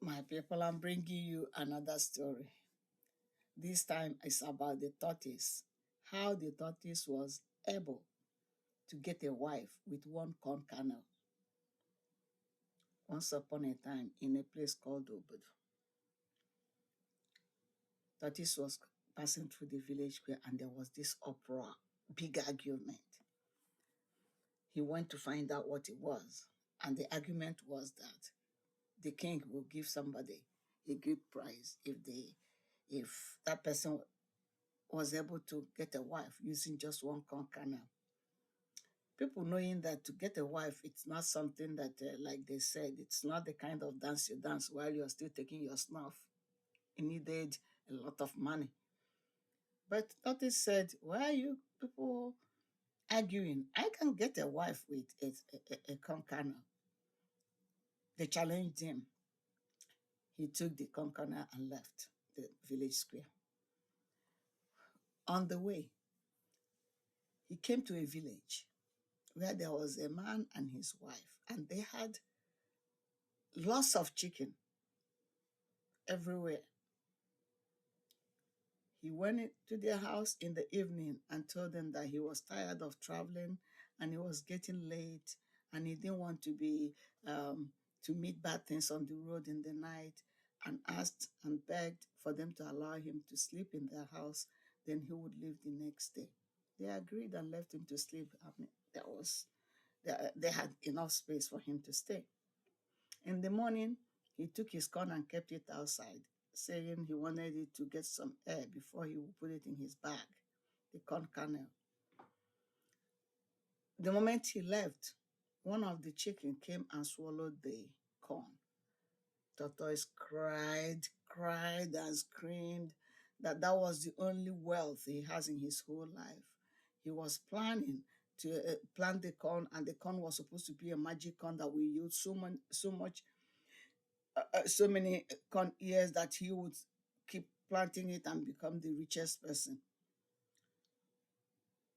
My people, I'm bringing you another story. This time it's about the tortoise. How the tortoise was able to get a wife with one corn kernel. Once upon a time in a place called Obodo, tortoise was passing through the village square and there was this uproar, big argument. He went to find out what it was. And the argument was that the king will give somebody a good prize if that person was able to get a wife using just one corn kernel. People knowing that to get a wife, it's not something that, like they said, it's not the kind of dance you dance while you're still taking your snuff. It needed a lot of money. But Tortoise said, why are you people arguing? I can get a wife with a corn kernel. They challenged him. He took the corn kernel and left the village square. On the way, he came to a village where there was a man and his wife, and they had lots of chicken everywhere. He went to their house in the evening and told them that he was tired of traveling and he was getting late and he didn't want to meet bad things on the road in the night, and asked and begged for them to allow him to sleep in their house. Then he would leave the next day. They agreed and left him to sleep. I mean, they had enough space for him to stay. In the morning, he took his corn and kept it outside, saying he wanted it to get some air before he would put it in his bag, the corn kernel. The moment he left, one of the chicken came and swallowed the corn. Tortoise cried and screamed that that was the only wealth he has in his whole life. He was planning to plant the corn, and the corn was supposed to be a magic corn that we use so many corn ears that he would keep planting it and become the richest person.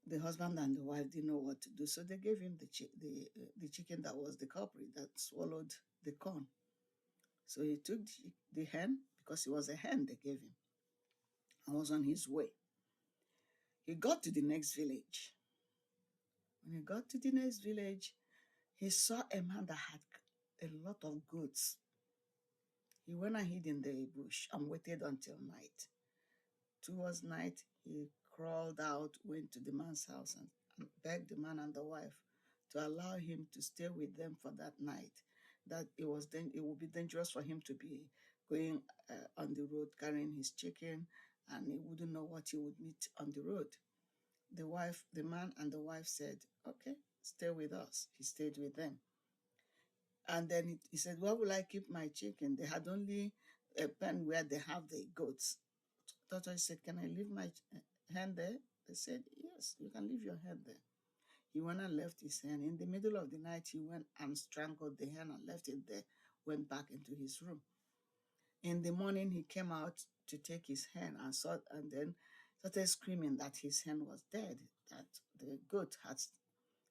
The husband and the wife didn't know what to do, so they gave him the chicken that was the culprit that swallowed the corn. So he took the hen, because it was a hen they gave him, and was on his way. He got to the next village. When he got to the next village, he saw a man that had a lot of goats. He went and hid in the bush and waited until night. Towards night, he crawled out, went to the man's house, and begged the man and the wife to allow him to stay with them for that night. That it would be dangerous for him to be going on the road carrying his chicken, and he wouldn't know what he would meet on the road. The man and the wife said, "Okay, stay with us." He stayed with them. And then he said, "Where will I keep my chicken?" They had only a pen where they have the goats. Tortoise said, "Can I leave my hen there?" They said, "Yes, you can leave your hen there." He went and left his hen. In the middle of the night, he went and strangled the hen and left it there, went back into his room. In the morning, he came out to take his hen and then started screaming that his hen was dead, that the goat had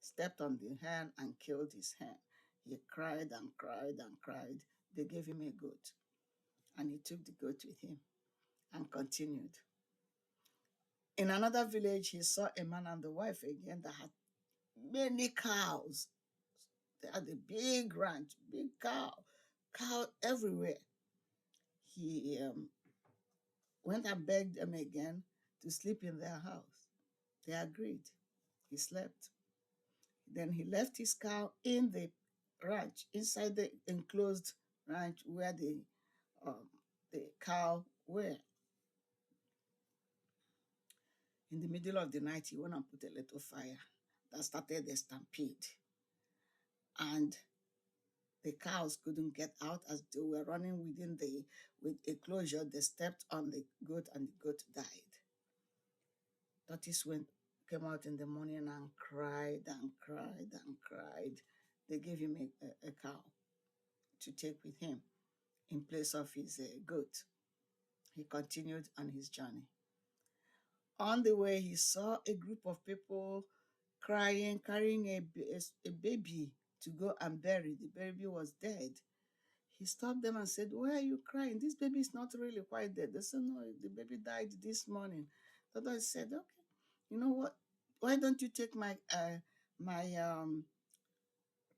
stepped on the hen and killed his hen. He cried and cried and cried. They gave him a goat, and he took the goat with him and continued. In another village, he saw a man and the wife again that had many cows. They had a big ranch, big cow everywhere. He went and begged them again to sleep in their house. They agreed. He slept. Then he left his cow in the ranch, inside the enclosed ranch where the cow were. In the middle of the night, he went and put a little fire that started a stampede. And the cows couldn't get out as they were running with a closure. They stepped on the goat and the goat died. Tortoise came out in the morning and cried and cried and cried. They gave him a cow to take with him in place of his goat. He continued on his journey. On the way, he saw a group of people crying, carrying a baby to go and bury. The baby was dead. He stopped them and said, "Why are you crying? This baby is not really quite dead." They said, "No, the baby died this morning." Tortoise said, "Okay, you know what? Why don't you take my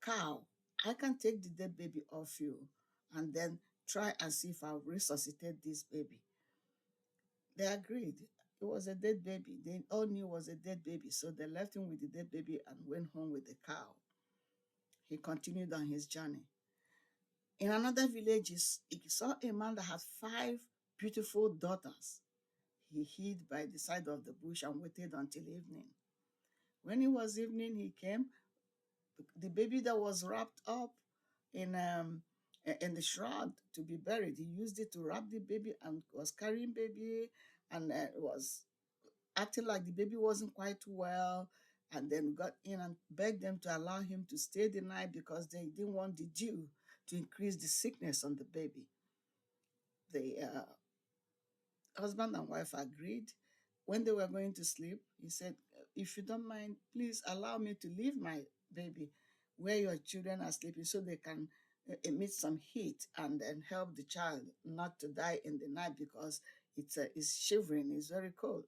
cow? I can take the dead baby off you, and then try and see if I'll resuscitate this baby." They agreed. It was a dead baby. They all knew it was a dead baby, so they left him with the dead baby and went home with the cow. He continued on his journey. In another village, he saw a man that had five beautiful daughters. He hid by the side of the bush and waited until evening. When it was evening, he came. The baby that was wrapped up in in the shroud to be buried, he used it to wrap the baby and was carrying baby and was acting like the baby wasn't quite well, and then got in and begged them to allow him to stay the night because they didn't want the dew to increase the sickness on the baby. The husband and wife agreed. When they were going to sleep, he said, "If you don't mind, please allow me to leave my baby where your children are sleeping so they can emit some heat and then help the child not to die in the night because it's shivering, it's very cold."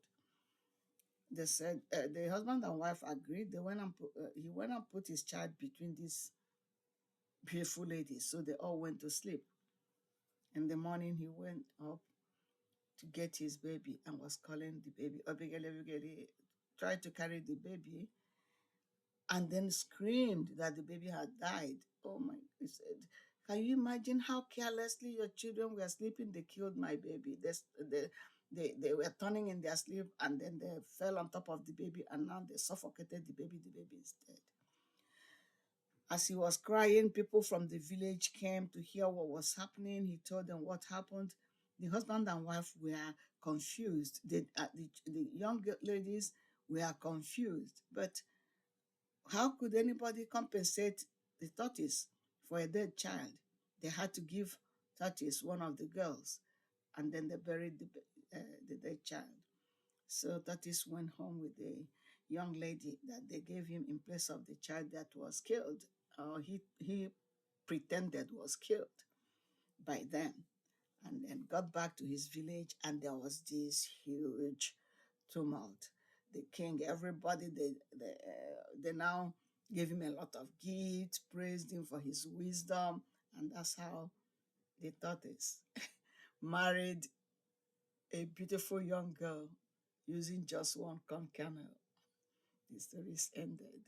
They said the husband and wife agreed. He went and put his child between these beautiful ladies, so they all went to sleep. In the morning, he went up to get his baby and was calling the baby, "Obigeli, Obigeli," tried to carry the baby, and then screamed that the baby had died. Oh my, he said, "Can you imagine how carelessly your children were sleeping? They killed my baby. They were turning in their sleep and then they fell on top of the baby and now they suffocated the baby. The baby is dead." As he was crying, people from the village came to hear what was happening. He told them what happened. The husband and wife were confused. The young ladies were confused. But how could anybody compensate the tortoise for a dead child? They had to give tortoise one of the girls, and then they buried the dead child. So tortoise went home with the young lady that they gave him in place of the child that was killed, or he pretended was killed by them, and then got back to his village, and there was this huge tumult. The king, everybody, they now gave him a lot of gifts, praised him for his wisdom, and that's how the tortoise married a beautiful young girl using just one corn kernel. The story is ended.